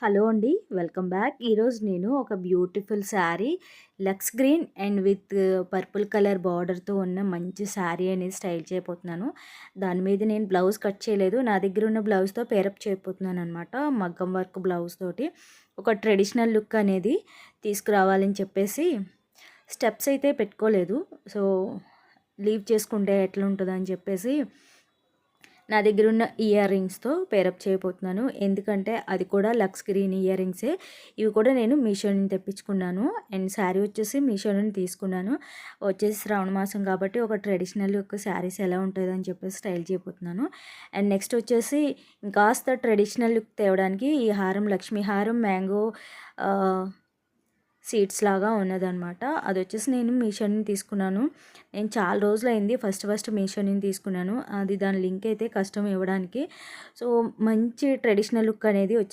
Hello అండి. Welcome back. ఈరోజు నేను ఒక beautiful sari looks green and with purple colour బార్డర్‌తో ఉన్న మంచి శారీ అనేది స్టైల్ చేయబోతున్నాను. దాని మీద నేను బ్లౌజ్ కట్ చేయలేదు. నా దగ్గర ఉన్న బ్లౌజ్‌తో పేరప్ చేయబోతున్నాననమాట. మగ్గం వర్క్ బ్లౌజ్ తోటి. ఒక ట్రెడిషనల్ లుక్ అనేది తీసుకురావాలని చెప్పేసి స్టెప్స్ అయితే పెట్టుకోలేదు. సో, లీవ్ చేసుకుంటే ఎట్లుంటదని చెప్పేసి నా దగ్గర ఉన్న ఇయర్ రింగ్స్‌తో పేరప్ చేయబోతున్నాను. ఎందుకంటే అది కూడా లక్స్ గ్రీన్ ఇయర్ రింగ్సే. ఇవి కూడా నేను మీషో నుంచి తెప్పించుకున్నాను. అండ్ శారీ వచ్చేసి మీషో నుండి తీసుకున్నాను. వచ్చేసి శ్రావణ మాసం కాబట్టి ఒక ట్రెడిషనల్ లుక్ శారీస్ ఎలా ఉంటదని చెప్పేసి స్టైల్ చేయబోతున్నాను. అండ్ నెక్స్ట్ వచ్చేసి ఇంకాస్త ట్రెడిషనల్ లుక్ తేవడానికి ఈ హారం లక్ష్మీ హారం మ్యాంగో ఆహ్ సీడ్స్ లాగా ఉన్నదనమాట. అదొచ్చేసి నేను మీషో నుంచి తీసుకున్నాను. నేను చాలా రోజులైంది ఫస్ట్ మీషో నుంచి తీసుకున్నాను. అది దాని లింక్ అయితే కష్టం ఇవ్వడానికి. సో, మంచి ట్రెడిషనల్ లుక్ అనేది